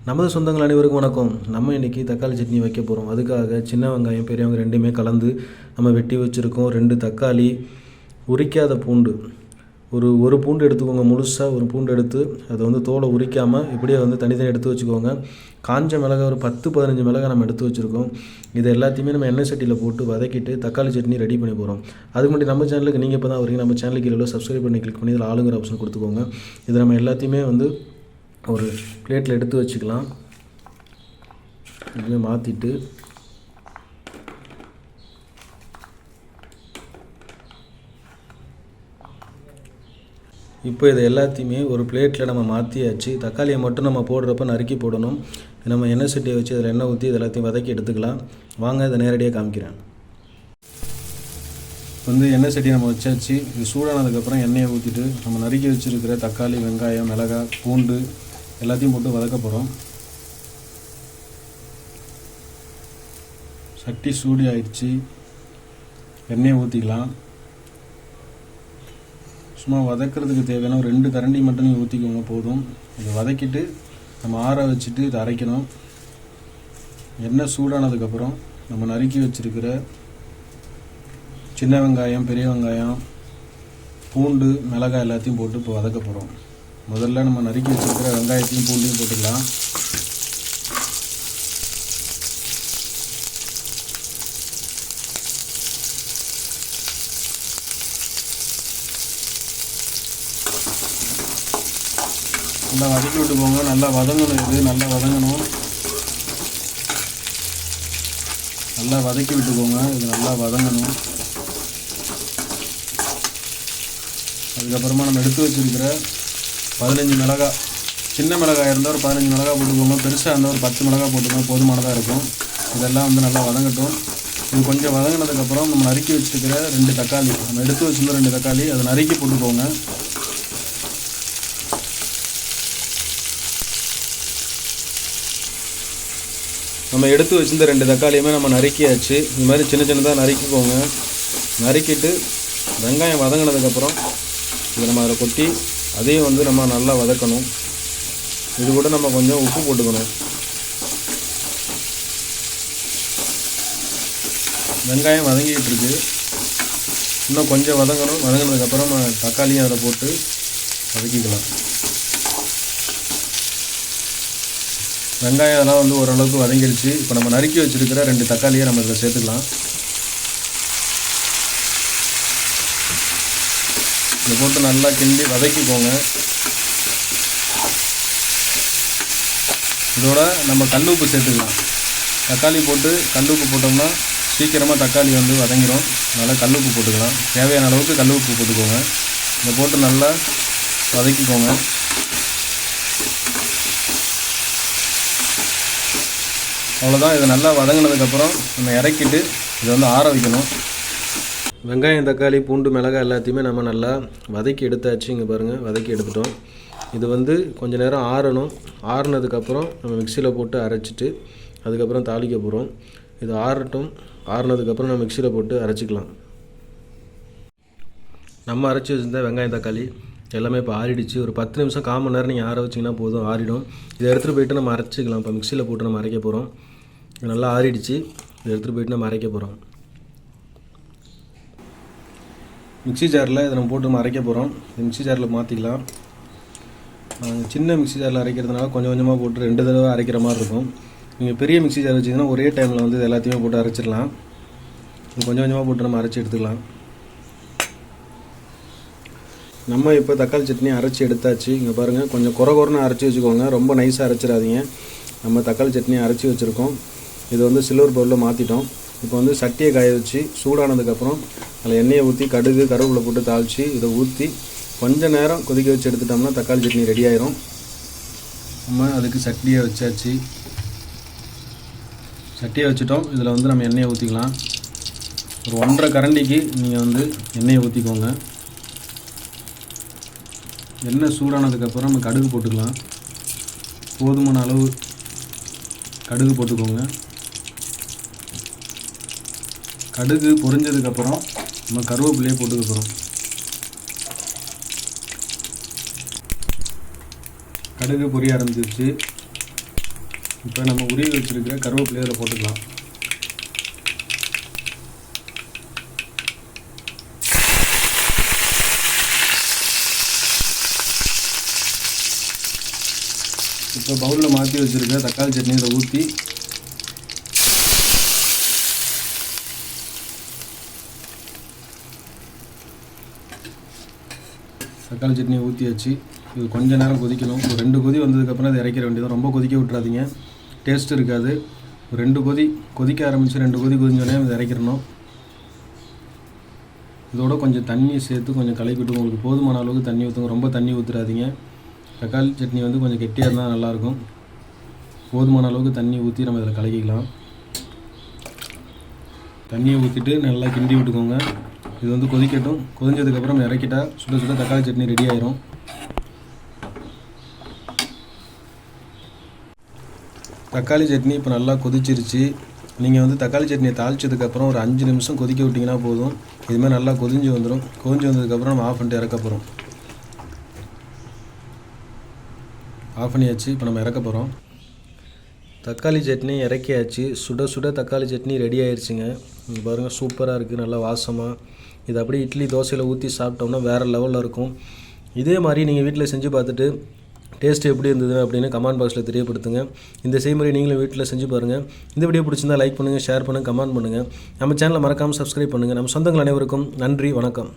நமது சொந்தங்கள் அனைவருக்கும் வணக்கம். நம்ம இன்றைக்கி தக்காளி சட்னி வைக்க போகிறோம். அதுக்காக சின்ன வெங்காயம் பெரியவங்க ரெண்டுமே கலந்து நம்ம வெட்டி வச்சுருக்கோம். 2 தக்காளி, உரிக்காத பூண்டு, ஒரு பூண்டு எடுத்துக்கோங்க. முழுசாக ஒரு பூண்டு எடுத்து அதை வந்து தோலை உரிக்காமல் இப்படியே வந்து தனித்தனி எடுத்து வச்சுக்கோங்க. காஞ்ச மிளகாய் ஒரு 10-15 மிளகாய் நம்ம எடுத்து வச்சுருக்கோம். இது எல்லாத்தையுமே நம்ம எண்ணெய் சட்டியில் போட்டு வதக்கிட்டு தக்காளி சட்னி ரெடி பண்ணி போகிறோம். அதுக்கு முன்னாடி நம்ம சேனலுக்கு நீங்கள் இப்போ தான் வரீங்க, நம்ம சேனலுக்கு கீழே சப்ஸ்கிரைப் பண்ணி கிளிக் பண்ணி இதில் ஆளுங்கிற ஆப்ஷன் கொடுத்துக்கோங்க. இதை நம்ம எல்லாத்தையுமே வந்து ஒரு பிளேட்டில் எடுத்து வச்சுக்கலாம். இப்படியே மாற்றிட்டு இப்போ இதை எல்லாத்தையுமே ஒரு பிளேட்டில் நம்ம மாற்றியாச்சு. தக்காளியை மட்டும் நம்ம போடுறப்ப நறுக்கி போடணும். நம்ம எண்ணெய் சட்டியை வச்சு அதில் எண்ணெய் ஊற்றி இது எல்லாத்தையும் வதக்கி எடுத்துக்கலாம். வாங்க இதை நேரடியாக காமிக்கிறேன். வந்து எண்ணெய் சட்டி நம்ம வச்சாச்சு. இது சூடானதுக்கப்புறம் எண்ணெயை ஊற்றிட்டு நம்ம நறுக்கி வச்சுருக்கிற தக்காளி, வெங்காயம், மிளகாய், பூண்டு எல்லாத்தையும் போட்டு வதக்க போகிறோம். சட்டி சூடி ஆயிடுச்சு. எண்ணெயை ஊற்றிக்கலாம். சும்மா வதக்கிறதுக்கு தேவையான ஒரு 2 கரண்டி மட்டும் நீங்கள் ஊற்றிக்கோங்க, போதும். இதை வதக்கிட்டு நம்ம ஆற வச்சுட்டு இதை அரைக்கணும். எண்ணெய் சூடானதுக்கப்புறம் நம்ம நறுக்கி வச்சுருக்கிற சின்ன வெங்காயம், பெரிய வெங்காயம், பூண்டு, மிளகாய் எல்லாத்தையும் போட்டு இப்போ வதக்க போகிறோம். முதல்ல நம்ம நறுக்கி வச்சுருக்கிற வெங்காயத்தையும் பூண்டையும் போட்டுக்கலாம். நல்லா வதக்கி விட்டுக்கோங்க. நல்லா வதங்கணும். இது நல்லா வதங்கணும். நல்லா வதக்கி விட்டுக்கோங்க. இது நல்லா வதங்கணும். அதுக்கப்புறமா நம்ம எடுத்து வச்சுருக்கிற 15 மிளகாய், சின்ன மிளகாய் இருந்தால் ஒரு 15 மிளகாய் போட்டுக்கோங்க. பெருசாக இருந்தால் ஒரு 10 மிளகாய் போட்டுக்கோங்க, போதுமானதாக இருக்கும். இதெல்லாம் வந்து நல்லா வதங்கட்டும். இது கொஞ்சம் வதங்கினதுக்கப்புறம் நம்ம நறுக்கி வச்சுருக்கிற 2 தக்காளி, நம்ம எடுத்து வச்சுருந்த 2 தக்காளி அதை நறுக்கி போட்டுக்கோங்க. நம்ம எடுத்து வச்சுருந்த 2 தக்காளியுமே நம்ம நறுக்கியாச்சு. இது மாதிரி சின்ன சின்னதாக நறுக்கிக்கோங்க. நறுக்கிட்டு வெங்காயம் வதங்கினதுக்கப்புறம் இதை நம்ம அதில் கொட்டி அதையும் வந்து நம்ம நல்லா வதக்கணும். இது கூட நம்ம கொஞ்சம் உப்பு போட்டுக்கணும். வெங்காயம் வதங்கிட்டு இருக்கு. இன்னும் கொஞ்சம் வதங்கணும். வதங்கினதுக்கப்புறம் நம்ம தக்காளியும் அதில் போட்டு வதக்கிக்கலாம். வெங்காயம் அதெல்லாம் வந்து ஓரளவுக்கு வதங்கிடுச்சு. இப்போ நம்ம நறுக்கி வச்சுருக்கிற 2 தக்காளியை நம்ம இதில் சேர்த்துக்கலாம். இதை போட்டு நல்லா கிண்டி வதக்கிக்கோங்க. இதோட நம்ம கல் உப்பு சேர்த்துக்கலாம். தக்காளி போட்டு கல் உப்பு போட்டோம்னா சீக்கிரமாக தக்காளி வந்து வதங்கிடும். அதனால் கல் உப்பு போட்டுக்கலாம். தேவையான அளவுக்கு கல் உப்பு போட்டுக்கோங்க. இதை போட்டு நல்லா வதக்கிக்கோங்க. அவ்வளோதான். இதை நல்லா வதங்கினதுக்கப்புறம் நம்ம இறக்கிட்டு இதை வந்து ஆற வைக்கணும். வெங்காயம், தக்காளி, பூண்டு, மிளகாய் எல்லாத்தையுமே நம்ம நல்லா வதக்கி எடுத்தாச்சு. இங்கே பாருங்கள், வதக்கி எடுத்துட்டோம். இது வந்து கொஞ்சம் நேரம் ஆறணும். ஆறுனதுக்கப்புறம் நம்ம மிக்சியில் போட்டு அரைச்சிட்டு அதுக்கப்புறம் தாளிக்க போகிறோம். இது ஆறட்டும். ஆறுனதுக்கப்புறம் நம்ம மிக்சியில் போட்டு அரைச்சிக்கலாம். நம்ம அரைச்சி வச்சுருந்த வெங்காயம், தக்காளி எல்லாமே இப்போ ஆறிடுச்சு. ஒரு 10 நிமிஷம் 1/4 மணி நேரம் நீங்கள் ஆற வச்சிங்கன்னா போதும், ஆறிடும். இதை எடுத்துகிட்டு போய்ட்டு நம்ம அரைச்சிக்கலாம். இப்போ மிக்சியில் போட்டு நம்ம அரைக்க போகிறோம். இது நல்லா ஆறிடுச்சு. இதை எடுத்துகிட்டு போய்ட்டு நம்ம அரைக்க போகிறோம். மிக்சி ஜாரில் இதை நம்ம போட்டு நம்ம அரைக்க போகிறோம். இந்த மிக்சி ஜாரில் மாற்றிக்கலாம். சின்ன மிக்சி ஜாரில் அரைக்கிறதுனால கொஞ்சம் கொஞ்சமாக போட்டு 2 தடவை அரைக்கிற மாதிரி இருக்கும். நீங்கள் பெரிய மிக்சி ஜார் வச்சிங்கன்னா ஒரே டைமில் வந்து இது எல்லாத்தையுமே போட்டு அரைச்சிடலாம். இது கொஞ்சம் கொஞ்சமாக போட்டு நம்ம அரைச்சி எடுத்துக்கலாம். நம்ம இப்போ தக்காளி சட்னி அரைச்சி எடுத்தாச்சு. இங்கே பாருங்கள், கொஞ்சம் குறைன்னு அரைச்சி வச்சுக்கோங்க. ரொம்ப நைஸாக அரைச்சிடாதீங்க. நம்ம தக்காளி சட்னி அரைச்சி வச்சுருக்கோம். இது வந்து சில்வர் பவுலில் மாற்றிட்டோம். இப்போ வந்து சட்டியை காய வச்சு சூடானதுக்கப்புறம் அதில் எண்ணெயை ஊற்றி கடுகு, கருவேப்பிலை போட்டு தாளித்து இதை ஊற்றி கொஞ்சம் நேரம் கொதிக்க வச்சு எடுத்துட்டோம்னா தக்காளி சட்னி ரெடி ஆயிரும். நம்ம அதுக்கு சட்டியை வச்சாச்சு. சட்டியை வச்சுட்டோம். இதில் வந்து நம்ம எண்ணெயை ஊற்றிக்கலாம். ஒரு 1.5 கரண்டிக்கு நீங்கள் வந்து எண்ணெயை ஊற்றிக்கோங்க. எண்ணெய் சூடானதுக்கப்புறம் நம்ம கடுகு போட்டுக்கலாம். போதுமான அளவு கடுகு போட்டுக்கோங்க. கடுகு பொரிஞ்சதுக்கப்புறம் நம்ம கருவேப்பிலையே போட்டுக்க போகிறோம். கடுகு பொரிய ஆரம்பிச்சிருச்சு. இப்போ நம்ம உருவி வச்சுருக்கிற கருவேப்பிலையை அதில் போட்டுக்கலாம். இப்போ பவுலில் மாற்றி வச்சுருக்க தக்காளி சட்னி இதை ஊற்றி தக்காளி சட்னியை ஊற்றியாச்சு. இது கொஞ்சம் நேரம் கொதிக்கணும். ஒரு 2 கொதி வந்ததுக்கப்புறம் அதை இறக்கிற வேண்டியது. ரொம்ப கொதிக்க விட்டுறாதீங்க, டேஸ்ட் இருக்காது. ஒரு 2 கொதி கொதிக்க ஆரம்பித்து 2 கொதி கொதிஞ்சோடனே அதை இறக்கிடணும். இதோட கொஞ்சம் தண்ணியை சேர்த்து கொஞ்சம் கலக்கி விட்டு உங்களுக்கு போதுமான அளவுக்கு தண்ணி ஊற்றுங்க. ரொம்ப தண்ணி ஊற்றுறாதீங்க. தக்காளி சட்னி வந்து கொஞ்சம் கெட்டியாக இருந்தால் நல்லாயிருக்கும். போதுமான அளவுக்கு தண்ணி ஊற்றி நம்ம இதில் கலக்கிக்கலாம். தண்ணியை ஊற்றிட்டு நல்லா கிண்டி விட்டுக்கோங்க. இது வந்து கொதிக்கட்டும். கொதிஞ்சதுக்கப்புறம் இறக்கிட்டா சுட சுட தக்காளி சட்னி ரெடி ஆயிரும். தக்காளி சட்னி இப்போ நல்லா கொதிச்சிருச்சு. நீங்கள் வந்து தக்காளி சட்னியை தாளிச்சதுக்கப்புறம் ஒரு 5 நிமிஷம் கொதிக்க விட்டிங்கன்னா போதும். இதுமாதிரி நல்லா கொதிஞ்சு வந்துடும். கொதிஞ்சு வந்ததுக்கப்புறம் நம்ம ஆஃப் பண்ணிட்டு இறக்க போகிறோம். ஆஃப் பண்ணியாச்சு. இப்போ நம்ம இறக்க போகிறோம். தக்காளி சட்னி இறக்கியாச்சு. சுட சுட தக்காளி சட்னி ரெடி ஆயிடுச்சுங்க. இங்கே பாருங்கள், சூப்பராக இருக்குது, நல்லா வாசமாக. இது அப்படியே இட்லி தோசையில் ஊற்றி சாப்பிட்டோம்னா வேறு லெவலில் இருக்கும். இதே மாதிரி நீங்கள் வீட்டில் செஞ்சு பார்த்துட்டு டேஸ்ட் எப்படி இருந்தது அப்படின்னு கமெண்ட் பாக்ஸில் தெரியப்படுத்துங்க. இந்த செய்முறை நீங்களும் வீட்டில் செஞ்சு பாருங்கள். இந்த வீடியோ பிடிச்சிருந்தால் லைக் பண்ணுங்கள், ஷேர் பண்ணுங்கள், கமெண்ட் பண்ணுங்கள். நம்ம சேனலை மறக்காமல் சப்ஸ்கிரைப் பண்ணுங்கள். நம்ம சொந்தங்கள் அனைவருக்கும் நன்றி, வணக்கம்.